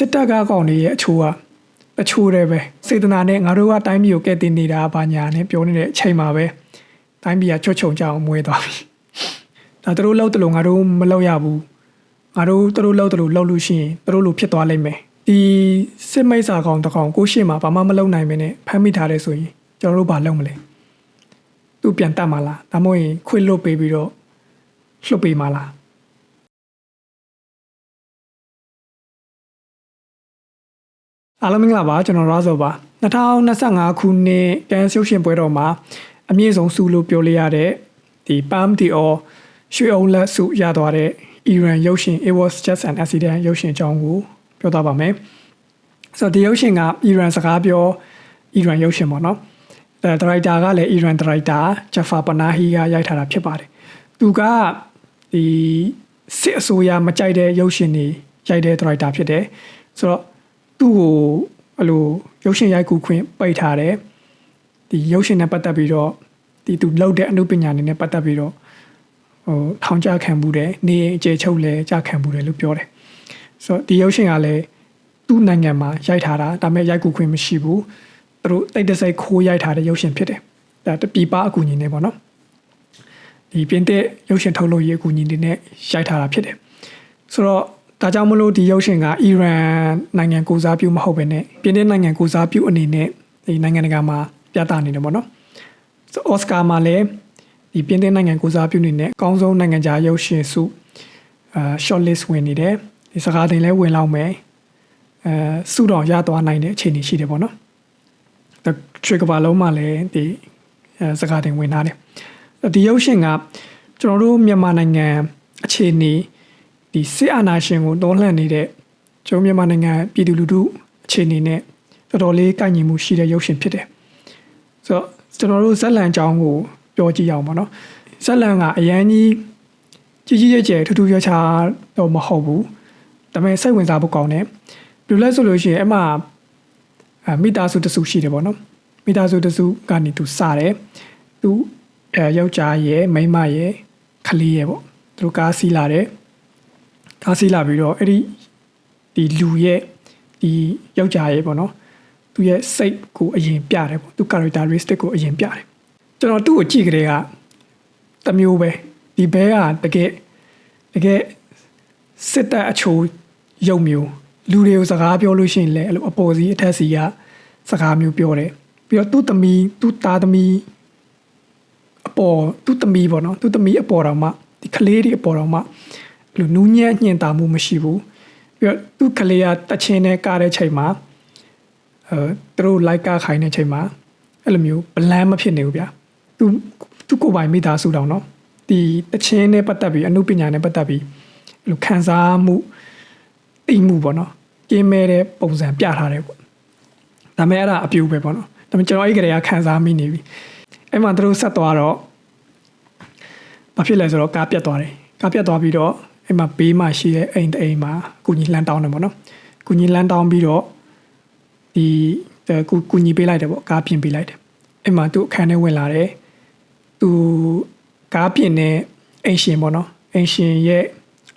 စစ်တပ်ကကောင်းနေရဲ့အချိုးကအချိုးတယ်ပဲစေတနာနဲ့ငါတို့ကတိုင်းပြည်ကိုကဲတင်နေတာဘာညာနဲ့ပြောနေတဲ့အချိန်မှာပဲတိုင်းပြည်ကချွတ်ချုံကြအောင်မွေးသွားပြီဒါတို့လောက်တလို့ငါတို့မလောက်ရဘူးငါတို့တို့လောက်တလို့လောက်လို့ရှိရင်တို့လိုဖြစ်သွားလိမ့်မယ်ဒီစစ်မိတ်စာကောင်တကောင်ကိုရှေ့မှာဘာမှမလုပ်နိုင်မင်းနဲ့ဖမ်းမိထားတယ်ဆိုရင်ကျွန်တော်တို့ဘာလုပ်မလဲသူပြန်တတ်မှာလားဒါမှမဟုတ်ရင်ခွင့်လွတ်ပေးပြီးတော့လွတ်ပေးမှာလားအားလုံးမင်္ဂလာပါကျွန်တော်ရာဇောပါ2025ခုနှစ်ကန်ရုပ်ရှင်ပွဲတော်မှာအမြင့်ဆုံးဆုလို့ပြောလို့ရတဲ့ဒီ Palme d'Or ရွှေအုံလက်ဆုရသွားတဲ့ Iran ရုပ်ရှင် It was just an accident ရုပ်ရှင်အကြောင်းကိုပြောသွားပါမယ်ဆိုတော့ဒီရုပ်ရှင်က Iran စကားပြော Iran ရုပ်ရှင်ပေါ့နော်ဒါရိုက်တာကလည်း Iran ဒါရိုက်တာ Jafar Panahi ကရိုက်ထားတာဖြစ်ပါတယ်သူကဒီစစ်အစိုးရမကြိုက်တဲ့ရုပ်ရှင်တွေရိုက်တဲ့ဒါရိုက်တာဖြစ်တယ်ဆိုတော့သူ့ကိုအဲ့လိုရုပ်ရှင်ရိုက်ကူခွင့်ပိတ်ထားတယ်ဒီရုပ်ရှင်နဲ့ပတ်သက်ပြီးတော့ဒီသူလောက်တဲ့အမှုပညာတွေနဲ့ပတ်သက်ပြီးတော့ထောင်ချခံမှုတယ်နေအခြေချုပ်လဲကြခံမှုတယ်လို့ပြောတယ်ဆိုတော့ဒီရုပ်ရှင်ကလည်းသူ့နိုင်ငံမှာရိုက်ထားတာဒါပေမဲ့ရိုက်ကူခွင့်မရှိဘူးသူတို့တိတ်တဆိတ်ခိုးရိုက်ထားတဲ့ရုပ်ရှင်ဖြစ်တယ်ဒါတပီပါအကူအညီနေပေါ့နော်ဒီပြင်တဲ့ရုပ်ရှင်ထုတ်လုပ်ရေးအကူအညီတွေနဲ့ရိုက်ထားတာဖြစ်တယ်ဆိုတော့ဒါကြောင့်မလို့ဒီရုပ်ရှင်ကအီရန်နိုင်ငံကိုစားပြုမဟုတ်ဘဲနဲ့ပြင်သစ်နိုင်ငံကိုစားပြုအနေနဲ့ဒီနိုင်ငံတကာမှာပြသနေတယ်ပေါ့နော်ဆိုအော်စကာမှာလည်းဒီပြင်သစ်နိုင်ငံကိုစားပြုနေတဲ့အကောင်းဆုံးနိုင်ငံခြားရုပ်ရှင်ဆုshort list ဝင်နေတယ်ဒီစကားတင်လည်းဝင်လောက်မယ်ဆုတော်ရသွားနိုင်တဲ့အခြေအနေရှိတယ်ပေါ့နော်ဒါထရစ်ကဘာလုံးမှာလည်းဒီစကားတင်ဝင်ထားတယ်ဒီရုပ်ရှင်ကကျွန်တော်တို့မြန်မာနိုင်ငံအခြေအနေဒီစစ်အာဏာရှင်ကိုတွန်းလှန်နေတဲ့ကျွန်တော်မြန်မာနိုင်ငံပြည်သူလူထုအခြေအနေနဲ့တော်တော်လေးကိုက်ညီမှုရှိတဲ့ရုပ်ရှင်ဖြစ်တယ်ဆိုတော့ကျွန်တော်တို့ဇက်လန်အကြောင်းကိုပြောကြည့်အောင်ပေါ့နော်ဇက်လန်ကအရန်ကြီးကြီးကျယ်ထူးထူးခြားခြားတော့မဟုတ်ဘူးဒါပေမဲ့စိတ်ဝင်စားဖို့ကောင်းတယ်လူလဲဆိုလို့ရှိရင်အမှမိသားစုတစုရှိတယ်ပေါ့နော်မိသားစုတစုကနေသူစတယ်သူယောက်ျားရဲ့မိန်းမရဲ့ကလေးရဲ့ပေါ့သူတို့ကားစီးလာတယ်ကားစီးလာပြီးတော့အဲ့ဒီလူရဲ့ဒီယောက်ျားရဲ့ပေါ့နော်သူရဲ့စိတ်ကိုအရင်ပြတယ်ပေါ့သူ characteristic ကိုအရင်ပြတယ်ကျွန်တော်သူ့ကိုကြည့်ကြတဲ့ကတမျိုးပဲဒီဘဲကတကယ်စစ်တပ်အချိုးရုပ်မျိုးလူတွေကိုစကားပြောလို့ရှိရင်လည်းအဲ့လိုအပေါ်စီအထက်စီကစကားမျိုးပြောတယ်ပြီးတော့သူ့သမီးသူ့သားသမီးအပေါ်သူ့သမီးပေါ့နော်သူ့သမီးအပေါ်တော်မှဒီကလေးတွေအပေါ်တော်မှလူနူးညံ့ညင်တာမှုမရှိဘူးပြီးတော့သူ့ကလေးကတချင်းနဲ့ကားတဲ့ချိန်မှာသူတို့လိုက်ကားခိုင်းတဲ့ချိန်မှာအဲ့လိုမျိုးဘလန်းမဖြစ်နေဘူးဗျာသူကိုယ်ပိုင်မိသားစုတောင်နော်ဒီတချင်းနဲ့ပတ်သက်ပြီးအမှုပညာနဲ့ပတ်သက်ပြီးအဲ့လိုခံစားမှုသိမှုပေါ့နော်ကင်းမဲ့တဲ့ပုံစံပြထားတယ်ပေါ့ဒါပေမဲ့အဲ့ဒါအပြူပဲပေါ့နော်ဒါပေမဲ့ကျွန်တော်အဲ့ကလေးကခံစားမိနေပြီအဲ့မှာသူတို့ဆက်သွားတော့ဘာဖြစ်လဲဆိုတော့ကားပြတ်သွားတယ်ကားပြတ်သွားပြီးတော့အဲ့မှာဘေးမှာရှိတဲ့အိမ်တအိမ်မှာကုညီလန်းတောင်းတယ်ပေါ့နော်ကုညီလန်းတောင်းပြီးတော့ဒီကုညီပေးလိုက်တယ်ပေါ့ကားပြင်ပေးလိုက်တယ်အဲ့မှာသူအခန်းထဲဝင်လာတယ်သူကားပြင်တဲ့အိမ်ရှင်ပေါ့နော်အိမ်ရှင်ရဲ့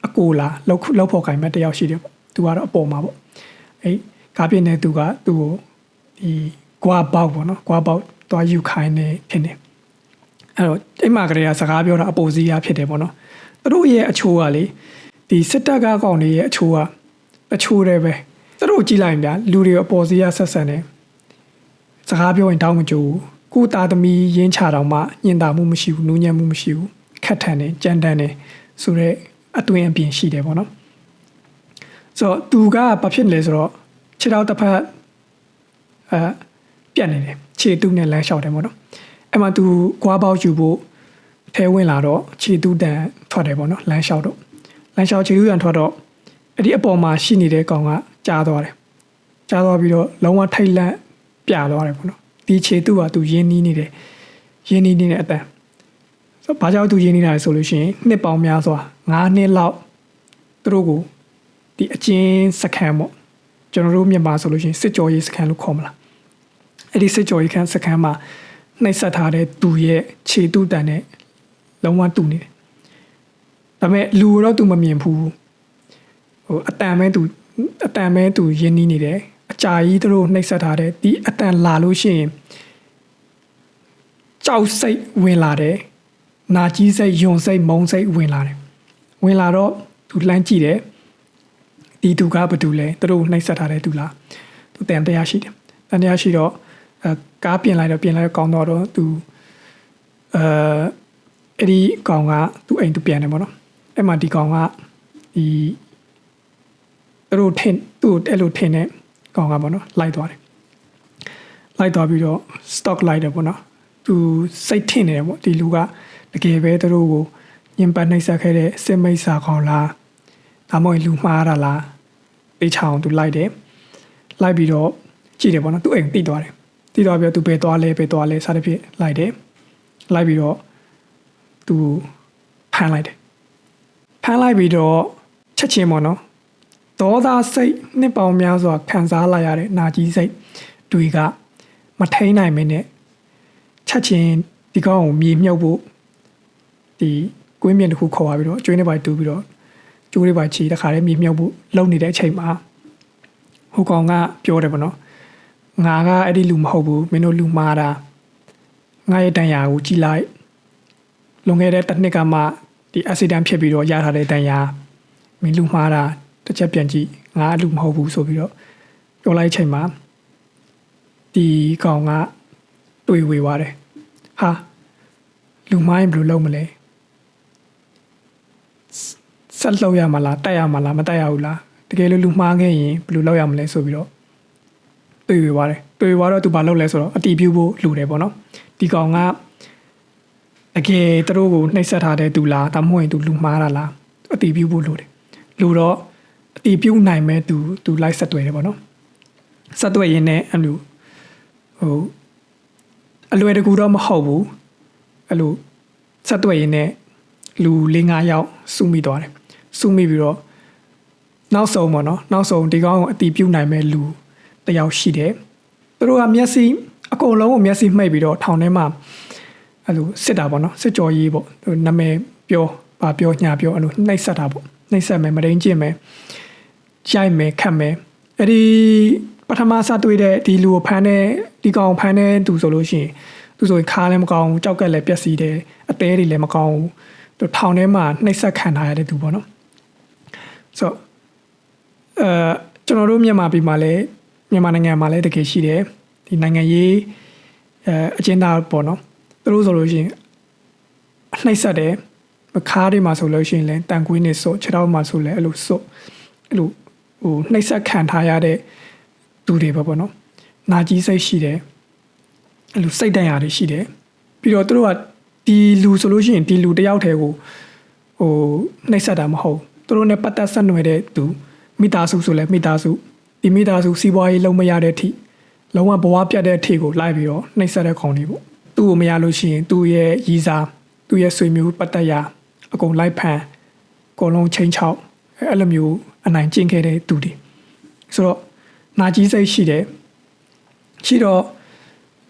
အကိုလာလောက်ဖို့ခိုင်မဲ့တယောက်ရှိတယ်ပေါ့သူကတော့အပေါ်မှာပေါ့အဲ့ကားပြင်တဲ့သူကသူ့ကိုဒီကွာပေါက်ပေါ့နော်ကွာပေါက်သွားယူခိုင်းနေဖြစ်နေအဲ့တော့အိမ်မှာကလေးကစကားပြောတာအပေါ်စီးရဖြစ်တယ်ပေါ့နော်သူတို့ရဲ့အချိုးကလေဒီစစ်တပ်ကကောင်တွေရဲ့အချိုးကအချိုးတယ်ပဲသူတို့ကြည့်လိုက်ရင်ဗျာလူတွေအပေါ်စီးရဆက်ဆံတယ်စကားပြောရင်တောင်းမကြိုးကိုသားသမီးရင်းချတောင်မှညင်တာမှုမရှိဘူးနူးညံ့မှုမရှိဘူးခက်ထန်တယ်ကြမ်းတမ်းတယ်ဆိုတော့အတွင်းအပြင်ရှိတယ်ပေါ့နော်ဆိုတော့သူကဘာဖြစ်လဲဆိုတော့ခြေထောက်တစ်ဖက်ပြတ်နေတယ်ခြေတူးနဲ့လမ်းလျှောက်တယ်ပေါ့နော်အဲ့မှာသူကွာပေါက်ယူဖို့ထဲဝင်လာတော့ခြေတူးတန်ထွက်တယ်ပေါ့နော်လမ်းလျှောက်တော့လမ်းလျှောက်ခြေတူးတန်ထွက်တော့အဲ့ဒီအပေါ်မှာရှိနေတဲ့ကောင်ကကြားသွားတယ်ကြားသွားပြီးတော့လုံးဝထိတ်လန့်ပြသွားတယ်ပေါ့နော်ဒီခြေတူးကသူရင်းနှီးနေတယ်ရင်းနှီးနေတဲ့အတန်ဆိုဘာကြောင့်သူရင်းနှီးတာလဲဆိုလို့ရှိရင်နှစ်ပေါင်းများစွာ9နှစ်လောက်သူတို့ကိုဒီအချင်းစခန်းပေါ့ကျွန်တော်တို့မြန်မာဆိုလို့ရှိရင်စစ်ကြောရေးစခန်းလို့ခေါ်မလားအဲ့ဒီစစ်ကြောရေးစခန်းမှာနှိပ်စက်ထားတဲ့သူရဲ့ခြေတူးတန်နဲ့လုံးဝတူနေတယ်ဒါပေမဲ့လူတော့သူမမြင်ဘူးဟိုအတန်ပဲသူ အတန်မဲသူရင်းနှီးနေတယ်အကြာကြီးသူတို့နှိပ်စက်ထားတယ်ဒီအတန်လာလို့ရှိရင်ကြောက်စိတ်ဝင်လာတယ်နာကြီးစိတ်ယွန်စိတ်မုန်းစိတ်ဝင်လာတယ်ဝင်လာတော့သူလှမ်းကြည့်တယ်ဒီသူကဘာတူလဲသူတို့နှိပ်စက်ထားတယ်သူလားသူတန်တရားရှိတယ်တန်တရားရှိတော့ကားပြင်လိုက်တော့ကောင်းတော့သူအဲ့ဒီကောင်ကသူ့အိမ်သူပြန်တယ်ပေါ့နော်အဲ့မှာဒီကောင်ကဒီသူတို့ထင်သူ့အဲ့လိုထင်တဲ့ကောင်ကပေါ့နော်လိုက်သွားတယ်လိုက်သွားပြီးတော့ stock လိုက်တယ်ပေါ့နော်သူစိတ်ထင်နေတယ်ပေါ့ဒီလူကတကယ်ပဲသူတို့ကိုညင်ပတ်နှိပ်စက်ခဲ့တဲ့စစ်မိတ်စာကောင်လားဒါမှမဟုတ်လူမှားတာလားအေးချောင်းသူလိုက်တယ်လိုက်ပြီးတော့ကြည့်တယ်ပေါ့နော်သူ့အိမ်တိသွားတယ်တိသွားပြီးတော့သူပဲသွားလဲစသဖြင့်လိုက်တယ်လိုက်ပြီးတော့သူဖမ်းလိုက်တယ်ဖမ်းလိုက်ပြီးတော့ချက်ချင်းပေါ့နော်ဒေါသစိတ်နှစ်ပေါင်းများစွာခံစားလာရတဲ့နာကြီးစိတ်တွေကမထိန်နိုင်မင်းနဲ့ချက်ချင်းဒီကောင်ကိုမြေမြုပ်ဖို့ဒီကွင်းမြင့်တစ်ခုခေါ်သွားပြီးတော့ကျွေးနေပါတူးပြီးတော့ကျိုးလေးပါချီတခါလေးမြေမြုပ်ဖို့လုံနေတဲ့အချိန်မှာဟိုကောင်ကပြောတယ်ပေါ့နော်ငါကအဲ့ဒီလူမဟုတ်ဘူးမင်းတို့လူမာတာငါရဲ့တန်ရာကိုကြည်လိုက်လွန်ခဲ့တဲ့တစ်နှစ်ကမှဒီ accident ဖြစ်ပြီးတော့ရထားတဲ့တန်ရာမင်းလူမှားတာတစ်ချက်ပြန်ကြည့်ငါအလူမဟုတ်ဘူးဆိုပြီးတော့ပြောလိုက်ချိန်မှာဒီကောင်ကတွေ့ဝေသွားတယ်ဟာလူမိုင်းဘယ်လိုလုပ်မလဲဆက်လုပ်ရမှာလားတိုက်ရမှာလားမတိုက်ရဘူးလားတကယ်လို့လူမှားခဲ့ရင်ဘယ်လိုလုပ်ရမလဲဆိုပြီးတော့တွေ့ဝေသွားတယ်တွေ့ဝေသွားတော့သူဘာလုပ်လဲဆိုတော့အတီးပြူဖို့လူတယ်ပေါ့နော်ဒီကောင်ကတကယ်သူတို့ကိုနှိပ်စက်ထားတဲ့သူလားဒါမှမဟုတ်ရင်သူလူမှားတာလားအတီးပြူဖို့လူတယ်လူတော့အတီးပြူနိုင်မဲ့သူလိုက်ဆက်တွေ့တယ်ပေါ့နော်ဆက်တွေ့ရင်းနဲ့အလူဟိုအလွယ်တကူတော့မဟုတ်ဘူးအဲ့လိုဆက်တွေ့ရင်းနဲ့လူ4-5ယောက်စုမိသွားတယ်စုမိပြီးတော့နောက်ဆုံးပေါ့နော်နောက်ဆုံးဒီကောင်ကိုအတီးပြူနိုင်မဲ့လူတယောက်ရှိတယ်သူတို့ကမျက်စိအကုန်လုံးကိုမျက်စိမှိတ်ပြီးတော့ထောင်ထဲမှာအဲ့လိုစစ်တာပေါ့နော်စစ်ကြောရေးပေါ့သူနာမည်ပြောဘာပြောညာပြောအဲ့လိုနှိပ်စက်တာပေါ့နှိပ်စက်မယ်မရင်းကျင်မယ်ရိုက်မယ်ခတ်မယ်အဲ့ဒီပထမစတွေ့တဲ့ဒီလူကိုဖမ်းတဲ့ဒီကောင်ဖမ်းတဲ့သူဆိုလို့ရှိရင်သူဆိုရင်ခါလည်းမကောင်းဘူးကြောက်ကက်လည်းပျက်စီးတယ်အသေးတွေလည်းမကောင်းဘူးသူထောင်ထဲမှာနှိပ်စက်ခံထားရတဲ့သူပေါ့နော်ဆိုကျွန်တော်တို့မြန်မာပြည်မှာလည်းမြန်မာနိုင်ငံမှာလည်းတကယ်ရှိတယ်ဒီနိုင်ငံရေးအကျဉ်းသားပေါ့နော်သူတို့ဆိုလို့ရှိရင်နှိပ်စက်တယ်ခါးတွေမှာဆိုလို့ရှိရင်လည်းတန်ကွင်းနေစို့ခြေထောက်မှာဆိုလည်းအဲ့လိုစို့အဲ့လိုဟိုနှိပ်စက်ခံထားရတဲ့သူတွေပေါ့နော်နာကြီးစိတ်ရှိတယ်အဲ့လိုစိတ်တန်ရာတွေရှိတယ်ပြီးတော့သူတို့ကဒီလူဆိုလို့ရှိရင်ဒီလူတယောက်တည်းကိုဟိုနှိပ်စက်တာမဟုတ်သူတို့ ਨੇ ပတ်သက်ဆက်နွယ်တဲ့သူမိသားစုဆိုလည်းမိသားစုဒီမိသားစုစီးပွားရေးလုံးမရတဲ့အထိလုံးဝဘဝပြတ်တဲ့အထိကိုလိုက်ပြီးတော့နှိပ်စက်တဲ့ခေါင်းတွေပေါ့သူ့ကိုမရလို့ရှိရင်သူ့ရဲ့ရီးစားသူ့ရဲ့ဆွေမျိုးပတ်သက်ရာအကုန်လိုက်ဖန်အကုန်လုံးချင်းချောက်အဲ့လိုမျိုးအနိုင်ကျင့်ခဲ့တဲ့သူတွေဆိုတော့နာကြီးစိတ်ရှိတယ်ရှိတော့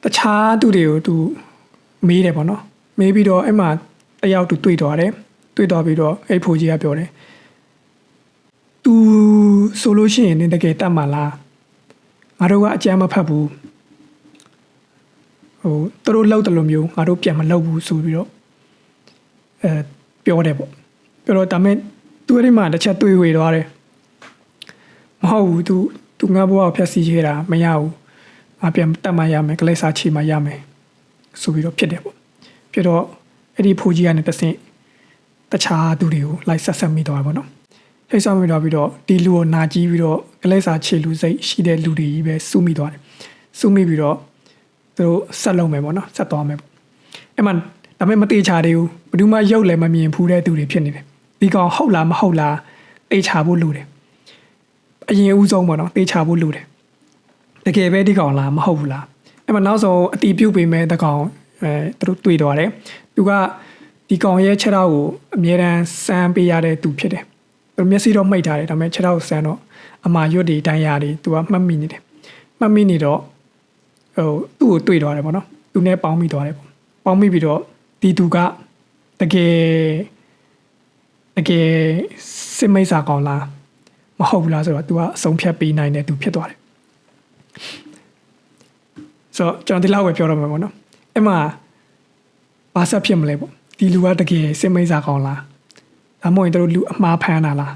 တခြားသူတွေကိုသူမေးတယ်ပေါ့နော်မေးပြီးတော့အဲ့မှာတယောက်သူတွေ့သွားတယ်တွေ့သွားပြီးတော့အဲ့ဖိုးကြီးကပြောတယ်သူဆိုလို့ရှိရင်တကယ်တတ်မှာလားငါတို့ကအကြမ်းမဖတ်ဘူးဟိုသူတို့လောက်တယ်လို့မျိုးငါတို့ပြန်မလောက်ဘူးဆိုပြီးတော့ပြောတယ်ပေါ့ပြောတော့ဒါမဲ့သူအဲ့ဒီမှာတစ်ချက်တွေးဝေသွားတယ်မဟုတ်ဘူးသူငါဘဝကိုဖျက်ဆီးခဲ့တာမရဘူးငါပြန်တတ်မှရမယ်ကလေးစားချီမှရမယ်ဆိုပြီးတော့ဖြစ်တယ်ပေါ့ဖြစ်တော့အဲ့ဒီဖိုးကြီးကနေတစ်ဆင့်တခြားသူတွေကိုလိုက်ဆက်မိသွားတယ်ပေါ့နော်ထိတ်ဆောက်မိသွားပြီးတော့ဒီလူကိုနာကြီးပြီးတော့ကလေးစားချီလူစိတ်ရှိတဲ့လူတွေကြီးပဲစုမိသွားတယ်စုမိပြီးတော့သူတို့ဆက်လုံးမယ်ပေါ့နော်ဆက်သွားမယ်ပေါ့အဲ့မှာဒါပေမဲ့မတေချာသေးဘူးဘယ်သူမှရုပ်လည်းမမြင်ဘူးတဲ့သူတွေဖြစ်နေတယ်ဒီကောင်ဟုတ်လားမဟုတ်လားတေချာဖို့လိုတယ်အရင်ဦးဆုံးပေါ့နော်တေချာဖို့လိုတယ်တကယ်ပဲဒီကောင်လားမဟုတ်ဘူးလားအဲ့မှာနောက်ဆုံးအတီးပြုတ်ပေးမယ်တကောင်သူတို့တွေ့တော့တယ်သူကဒီကောင်ရဲ့ခြေထောက်ကိုအမြဲတမ်းစမ်းပေးရတဲ့သူဖြစ်တယ်သူမျက်စိတော့မှိတ်ထားတယ်ဒါပေမဲ့ခြေထောက်စမ်းတော့အမာရွတ်တွေတိုင်းရာတွေသူကမှတ်မိနေတယ်မှတ်မိနေတော့ဟိုသူ့ကိုတွေ့တော့တယ်ပေါ့နော်သူနဲ့ပေါင်းမိသွားတယ်ပေါ့ပေါင်းမိပြီးတော့ဒီသူကတကယ်စစ်မိတ်စာကောင်လားမ ဟုတ်ဘူးလားဆိုတော့ तू ကအဆုံးဖြတ်ပေးနိုင်တယ် तू ဖြစ်သွားတယ်ဆိုတော့ကျွန်တော်ဒီလောက်ပဲပြောတော့မှာပေါ့နော်အဲ့မှာဘာဆက်ဖြစ်မလဲပေါ့ဒီလူကတကယ်စစ်မိတ်စာကောင်းလားဒါမှမဟုတ်ရင်တို့လူအမှားဖမ်းတာလား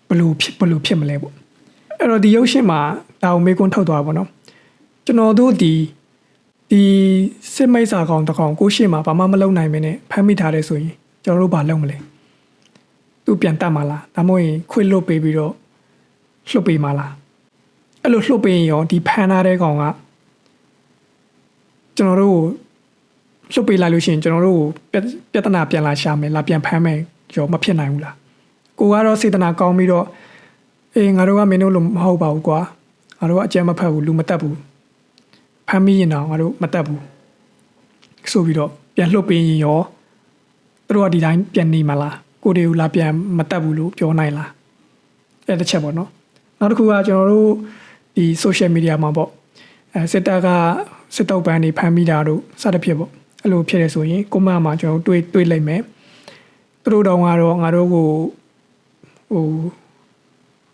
ဘလို့ဖြစ်မလဲပေါ့အဲ့တော့ဒီရုပ်ရှင်မှာဒါကိုမေးခွန်းထုတ်သွားပါပေါ့နော်ကျွန်တော်တို့ဒီစစ်မိတ်စာကောင်တကောင်ကိုရှေ့မှာဘာမှမလုပ်နိုင်မင်းနဲ့ဖမ်းမိထားတယ်ဆိုရင်ကျွန်တော်တို့ဘာလုပ်မလဲသူပြန်တတ်မှာလားဒါမှမဟုတ်ရင်ခွေလွတ်ပေးပြီးတော့လှုပ်ပေးမှာလားအဲ့လိုလှုပ်ပေးရင်ရောဒီဖမ်းထားတဲ့ကောင်ကကျွန်တော်တို့ကိုလှုပ်ပေးလိုက်လို့ရှိရင်ကျွန်တော်တို့ကိုပြဿနာပြန်လာရှာမယ်လာပြန်ဖမ်းမယ်ရောမဖြစ်နိုင်ဘူးလားကိုကတော့စေတနာကောင်းပြီးတော့အေးငါတို့ကမင်းတို့လိုမဟုတ်ပါဘူးကွာငါတို့ကအကြမ်းမဖက်ဘူးလူမတက်ဘူးဖမ်းမိရင်တော့ငါတို့မတက်ဘူးဆိုပြီးတော့ပြန်လှုပ်ပေးရင်ရောသူတို့ကဒီတိုင်းပြန်နေမှာလားကိုတွေကိုလာပြန်မတက်ဘူးလို့ပြောနိုင်လားအဲ့တစ်ချက်ပေါ့နော်နောက်တစ်ခုကကျွန်တော်တို့ဒီ social media မှာပေါ့စစ်တပ်ကစစ်တောက်ပန်းတွေဖမ်းမိတာတို့စသဖြင့်ပေါ့အဲ့လိုဖြစ်ရဆိုရင်ကွန်မန့်မှာကျွန်တော်တွေးလိုက်မယ်သူတို့တော့ကတော့ငါတို့ကိုဟို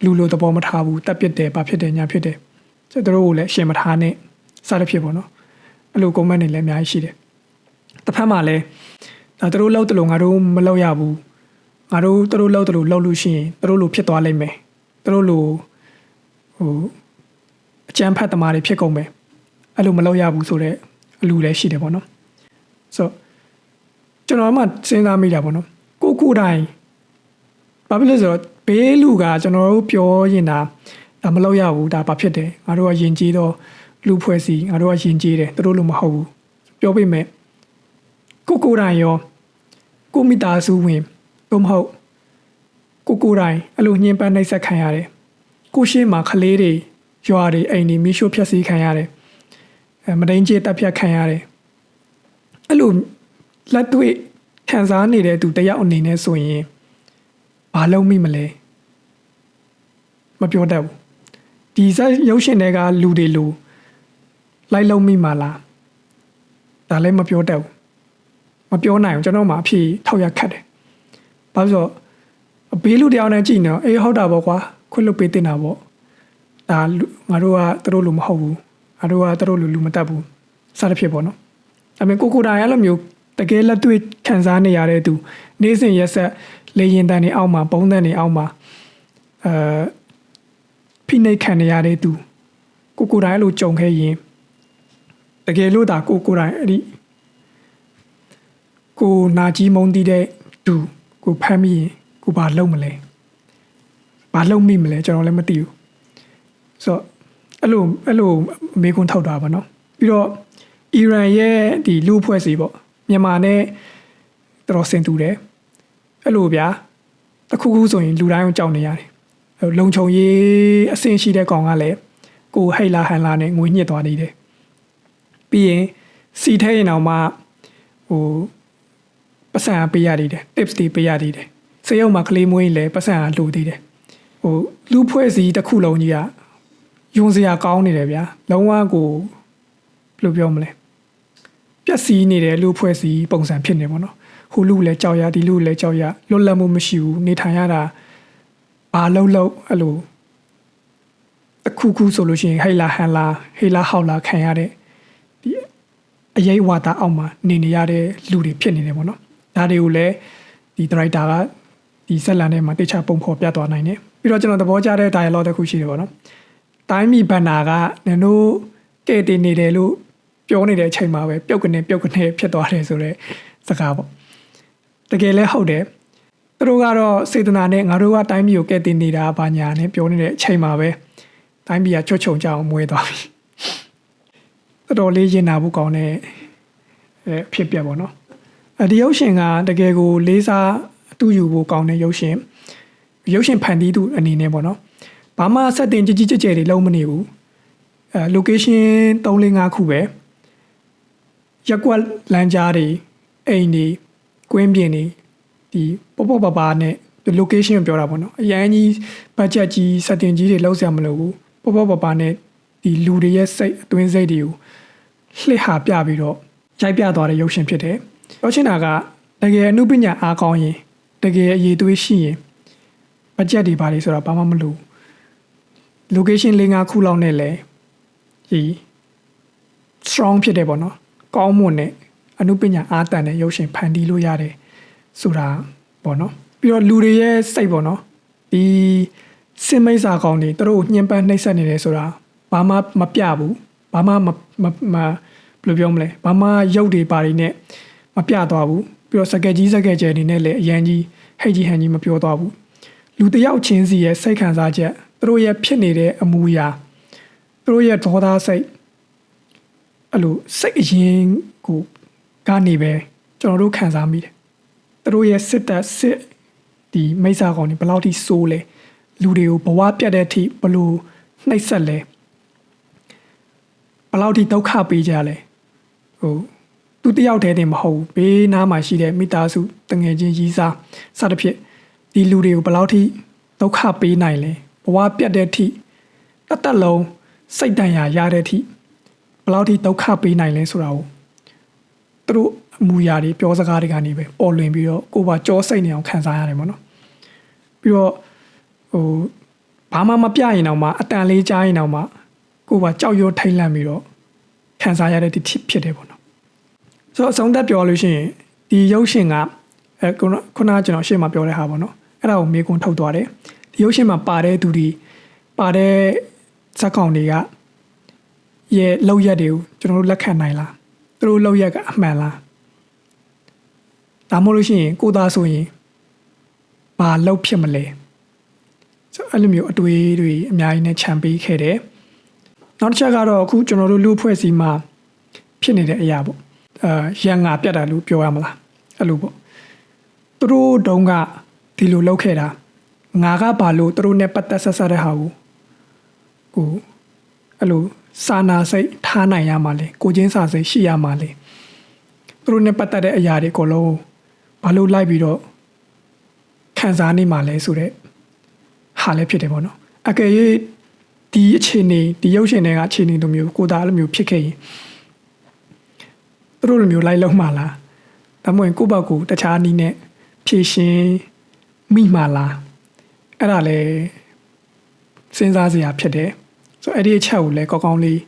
လူလိုသဘောမထားဘူးတက်ပစ်တယ်ဘာဖြစ်တယ်ညာဖြစ်တယ်ဆိုတော့တို့ကိုလည်းရှင်မထားနဲ့စသဖြင့်ပေါ့နော်အဲ့လိုကွန်မန့်တွေလည်းအများကြီးရှိတယ်တစ်ဖက်မှာလည်းဒါတို့လောက်တလို့ငါတို့မလောက်ရဘူးငါတို့လောက်တလို့လောက်လို့ရှိရင်တို့လိုဖြစ်သွားလိမ့်မယ်တို့လိုဟိုအကြမ်းဖက်သမားတွေဖြစ်ကုန်မယ်အဲ့လိုမလောက်ရဘူးဆိုတော့အလူလည်းရှိတယ်ပေါ့နော်ဆိုကျွန်တော်မှစဉ်းစားမိတာပေါ့နော်ကိုတိုင်းဘာဖြစ်လဲဆိုတော့ဘေးလူကကျွန်တော်တို့ပြောရင်ဒါမလောက်ရဘူးဒါဘာဖြစ်တယ်ငါတို့ကယဉ်ကျေးတော့လူဖွဲ့စီငါတို့ကယဉ်ကျေးတယ်တို့လိုမဟုတ်ဘူးပြောပြမယ်ကိုတိုင်းရောကိုမိသားစုဝင်တို့မဟုတ်ကိုတိုင်းအဲ့လိုညှဉ်းပန်းနှိပ်စက်ခံရတယ်ကိုရှေ့မှာကလေးတွေရွာတွေအိမ်တွေမိရှို့ဖျက်ဆီးခံရတယ်မဒိန်ကျေတပ်ဖြတ်ခံရတယ်အဲ့လိုလက်တွေ့ခံစားနေတဲ့သူတယောက်အနေနဲ့ဆိုရင်ဘာလုပ်မိမလဲမပြောတတ်ဘူးဒီဇက်ရုပ်ရှင်တွေကလူတွေလိုလိုက်လုံးမိမှာလားဒါလည်းမပြောတတ်ဘူးမပြောနိုင်ဘူးကျွန်တော်မှအဖြေထောက်ရခတ်တယ်ဘာလို့ဆိုဘေးလူတယောက်နဲ့ကြည့်နေတော့အေးဟုတ်တာပေါ့ကွာခွင့်လွတ်ပေးတင်တာပေါ့ဒါငါတို့ကသူတို့လိုမဟုတ်ဘူးငါတို့ကသူတို့လိုလူမတတ်ဘူးစသဖြင့်ပေါ့နော်ဒါပေမဲ့ကိုတိုင်းအဲ့လိုမျိုးတကယ်လက်တွေ့ခံစားနေရတဲ့သူနေ့စဉ်ရက်ဆက်လေရင်တန်တွေအောက်မှာပုံသဏ္ဍာန်တွေအောက်မှာဖိနှိပ်ခံနေရတဲ့သူကိုတိုင်းအဲ့လိုကြုံခဲ့ရင်တကယ်လို့ဒါကိုတိုင်းအဲ့ဒီကိုနာကြီးမုန်းတည်တဲ့သူကိုဖမ်းမိရင်ကိုဘာလုပ်မလဲဘာလုပ်မိမလဲကျွန်တော်လည်းမသိဘူးဆိုတော့အဲ့လိုမေးခွန်းထောက်တာပါနော်ပြီးတော့အီရန်ရဲ့ဒီလူအဖွဲ့အစည်းပေါ့မြန်မာနဲ့တော်တော်ဆင်တူတယ်အဲ့လိုဗျာတခုခုဆိုရင်လူတိုင်းကိုကြောက်နေရတယ်လုံခြုံရေးအဆင့်ရှိတဲ့ကောင်ကလည်းကိုဟိတ်လာဟန်လာနဲ့ငွေညှစ်သွားနေတယ်ပြီးရင်စီထဲရင်အောင်မှဟိုပတ်စံပေးရသေးတယ် tips တွေပေးရသေးတယ်စေရုံမှာကလေးမွေးရင်လည်းပတ်စံလိုသေးတယ်ဟိုလူဖွဲ့စည်းတစ်ခုလုံးကြီးကယုံစရာကောင်းနေတယ်ဗျာလုံးဝကိုဘယ်လိုပြောမလဲပျက်စီးနေတဲ့လူဖွဲ့စည်းပုံစံဖြစ်နေပေါ့နော်ဟိုလူလည်းကြောက်ရဒီလူလည်းကြောက်ရလွတ်လပ်မှုမရှိဘူးနေထိုင်ရတာဘာလုံးအဲ့လိုအခုဆိုလို့ရှိရင်ဟိလာဟန်လာဟေလာဟောက်လာခံရတဲ့ဒီအရေးဝါဒအောက်မှာနေရတဲ့လူတွေဖြစ်နေတယ်ပေါ့နော်ဒါတွေကိုလည်းဒီဒရိုက်တာကဒီဇက်လန်ထဲမှာတိကျပုံဖော်ပြသွားနိုင်တယ်ပြီးတော့ကျွန်တော်သဘောကျတဲ့ dialogue တစ်ခုရှိတယ်ပေါ့နော်တိုင်းမီဘန်နာကနင်တို့ကဲတင်နေတယ်လို့ပြောနေတဲ့အချိန်မှာပဲပြုတ်ကနေဖြစ်သွားတယ်ဆိုတော့စကားပေါ့တကယ်လည်းဟုတ်တယ်သူတို့ကတော့စေတနာနဲ့ငါတို့ကတိုင်းပြည်ကိုကဲတင်နေတာဘာညာနဲ့ပြောနေတဲ့အချိန်မှာပဲတိုင်းပြည်ကချွတ်ချုံကြအောင်မွေးသွားပြီတော်တော်လေးရင်နာဖို့ကောင်းတဲ့ဖြစ်ပြပေါ့နော်ဒီရုပ်ရှင်ကတကယ်ကိုလေးစားအတူယူဖို့ကောင်းတဲ့ရုပ်ရှင်ဖန်တီးသူအနေနဲ့ပေါ့နော်ဘာမှစက်တင်ကြီးကျယ်တွေလုံးမနေဘူးlocation 3-5ခုပဲရက်ကွက်လမ်းကြားတွေအိမ်တွေကွင်းပြင်တွေဒီပေါ့ပပနဲ့ location ကိုပြောတာပေါ့နော်အရင်ကြီး budget ကြီးစက်တင်ကြီးတွေလောက်ဆရာမလိုဘူးပေါ့ပနဲ့ဒီလူတွေရဲ့စိတ်အတွင်းစိတ်တွေကိုလှစ်ဟာပြပြီးတော့ရိုက်ပြသွားတဲ့ရုပ်ရှင်ဖြစ်တယ်ပြောချင်တာကတကယ်အမှုပညာအားကောင်းရင်တကယ်အရေးသွေးရှိရင် budget တွေပါလေဆိုတာဘာမှမလို့ location 4-5ခုလောက်နဲ့လဲဒီ strong ဖြစ်တယ်ပေါ့နော်ကောင်းမွန်တဲ့အနုပညာအားတန်တဲ့ရုပ်ရှင်ဖန်တီးလို့ရတယ်ဆိုတာပေါ့နော်ပြီးတော့လူတွေရဲ့စိတ်ပေါ့နော်ဒီစင်မိတ်စာကောင်းတွေသူတို့ညှဉ်းပန်းနှိပ်စက်နေတယ်ဆိုတာဘာမှမပြဘူးဘာမှမဘယ်လိုပြောမလဲဘာမှရုပ်တွေပါတွေနဲ့မပြသွားဘူးပြီးတော့စကက်ကြီးစကက်ကျဲနေနဲ့လည်းအရန်ကြီးဟိတ်ကြီးဟန်ကြီးမပြောသွားဘူးလူတယောက်ချင်းစီရဲ့စိတ်ခံစားချက်သူတို့ရဲ့ဖြစ်နေတဲ့အမူအရာသူတို့ရဲ့ဒေါသစိတ်အဲ့လိုစိတ်အရင်ကိုကနေပဲကျွန်တော်တို့ခံစားမိတယ်သူတို့ရဲ့စစ်တပ်စစ်ဒီမိစ္ဆာကောင်တွေဘယ်လောက်ထိစိုးလဲလူတွေကိုဘဝပြတ်တဲ့အထိဘလို့နှိပ်စက်လဲဘယ်လောက်ထိဒုက္ခပေးကြလဲသူတယောက်တည်းတင်မဟုတ်ဘူးဘေးနားမှာရှိတဲ့မိသားစုတငယ်ချင်းရီးစားစသဖြင့်ဒီလူတွေကိုဘယ်လောက်ထိဒုက္ခပေးနိုင်လဲဘဝပြတ်တဲ့အထိတစ်သက်လုံးစိတ်တန်ရာရတဲ့အထိဘယ်လောက်ထိဒုက္ခပေးနိုင်လဲဆိုတာကိုသူတို့အမူအရာတွေပြောစကားတွေကနေပဲပေါ်လွင်ပြီးတော့ကိုယ်ပါကြောစိတ်နေအောင်ခံစားရတယ်ပေါ့နော်ပြီးတော့ဘာမှမပြရင်တော့မှအတန်လေးကြားရင်တော့မှကိုယ်ပါကြောက်ရွံ့ထိတ်လန့်ပြီးတော့ခံစားရတဲ့ဒီဖြစ်တယ်ပေါ့နော်ဆိုတော့အဆုံးသက်ပြောလို့ရှိရင်ဒီရုပ်ရှင်ကခုနကျွန်တော်ရှေ့မှာပြောတဲ့ဟာပေါ့နော်အဲ့ဒါကိုမေးခွန်းထုတ်သွားတယ်ဒီရုပ်ရှင်မှာပါတဲ့သူတွေပါတဲ့ဇာတ်ကောင်တွေကရဲ့လောက်ရက်တွေကိုကျွန်တော်တို့လက်ခံနိုင်လားသူတို့လောက်ရက်ကအမှန်လားဒါမှမဟုတ်လို့ရှိရင်ကိုသားဆိုရင်ဘာလောက်ဖြစ်မလဲဆိုအဲ့လိုမျိုးအတွေ့အတွေအများကြီးနဲ့ခြံပေးခဲ့တယ်နောက်တစ်ချက်ကတော့အခုကျွန်တော်တို့လူအဖွဲ့အစည်းမှာဖြစ်နေတဲ့အရာပေါ့ရန်ငါပြတ်တာလို့ပြောရမလားအဲ့လိုပေါ့သူတို့တုန်းကဒီလိုလောက်ခဲ့တာငါကဘာလို့သူတို့နဲ့ပတ်သက်ဆက်ဆက်တဲ့ဟာကိုအဲ့လိုစာနာစိတ်ထားနိုင်ရမှာလဲကိုချင်းစာစိတ်ရှိရမှာလဲသူတို့နဲ့ပတ်သက်တဲ့အရာတွေအကုန်လုံးဘာလို့လိုက်ပြီးတော့ခံစားနေမှာလဲဆိုတဲ့ဟာလည်းဖြစ်တယ်ပေါ့နော်အကယ်၍ဒီအခြေအနေဒီရုပ်ရှင်တွေကအခြေအနေလိုမျိုးကိုသားလိုမျိုးဖြစ်ခဲ့ရင်သူတို့လိုမျိုးလိုက်လုံးမှာလားဒါမှမဟုတ်ကိုယ့်ဘက်ကိုတခြားနည်းနဲ့ဖြည့်ရှင်းမိမှာလားအဲ့ဒါလည်းစဉ်းစားစရာဖြစ်တယ်ဆိုတော့အဲ့ဒီအချက်ကိုလည်းကောင်းကောင်းလေး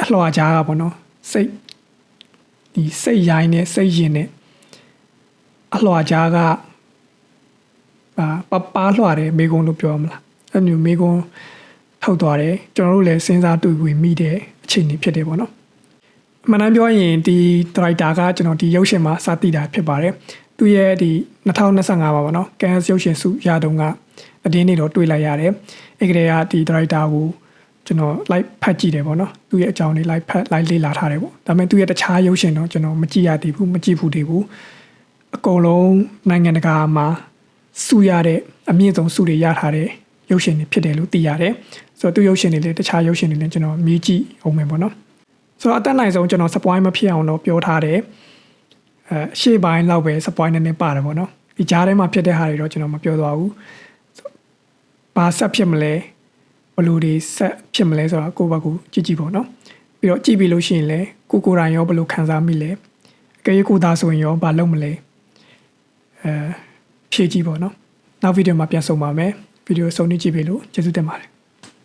အလှော်ကြားကပေါ့နော်စိတ်ရိုင်းနဲ့စိတ်ရင်နဲ့အလှော်ကြားကပလှော်တယ်မေကုံလို့ပြောမလားအဲ့မျိုးမေကုံထုတ်သွားတယ်ကျွန်တော်တို့လည်းစဉ်းစားတွေ့ပြီးမိတဲ့အခြေအနေဖြစ်တယ်ပေါ့နော်အမှန်တမ်းပြောရင်ဒီဒရိုက်တာကကျွန်တော်ဒီရုပ်ရှင်မှာစသိတာဖြစ်ပါတယ်သူရဲ့ဒီ2025ပါပေါ့နော်ကန်ရုပ်ရှင်စုရတုန်းကအတင်းနေတော့တွေ့လိုက်ရတယ်အဲ့ကလေးကဒီဒရိုက်တာကိုကျွန်တော် live ဖတ်ကြည့်တယ်ပေါ့နော်သူရဲ့အကြောင်းလေး live ဖတ် live လေ့လာထားတယ်ပေါ့ဒါပေမဲ့သူရဲ့တခြားရုပ်ရှင်တော့ကျွန်တော်မကြည့်ရသေးဘူးမကြည့်ဘူးတည်းဘူးအကုန်လုံးနိုင်ငံတကာမှာစုရတဲ့အမြင့်ဆုံးစုတွေရထားတဲ့ရုပ်ရှင်တွေဖြစ်တယ်လို့သိရတယ်ဆိုတော့သူရုပ်ရှင်တွေလည်းတခြားရုပ်ရှင်တွေလည်းကျွန်တော်မြည်ကြည့်အောင်မယ်ပေါ့နော်ဆိုတော့အတက်နိုင်ဆုံးကျွန်တော် spoil မဖြစ်အောင်တော့ပြောထားတယ်ရှေ့ပိုင်းလောက်ပဲ spoil နည်းနည်းပါတယ်ပေါ့နော်ဒီကြားထဲမှာဖြစ်တဲ့ဟာတွေတော့ကျွန်တော်မပြောသွားဘူးဘာဆက်ဖြစ်မလဲဘယ်လိုတွေဆက်ဖြစ်မလဲဆိုတော့ကိုယ့်ဘက်ကိုကြည့်ကြည့်ပေါ့နော်ပြီးတော့ကြည့်ပြီးလို့ရှိရင်လည်းကိုယ်တိုင်ရောဘယ်လိုခံစားမိလဲအကယ်၍ကိုသားဆိုရင်ရောဘာလုပ်မလဲဖြည့်ကြည့်ပေါ့နော်နောက်ဗီဒီယိုမှာပြန်ဆုံပါမယ်ဗီဒီယိုဆုံးနေကြည့်ပြီလို့ကျေးဇူးတင်ပါတယ်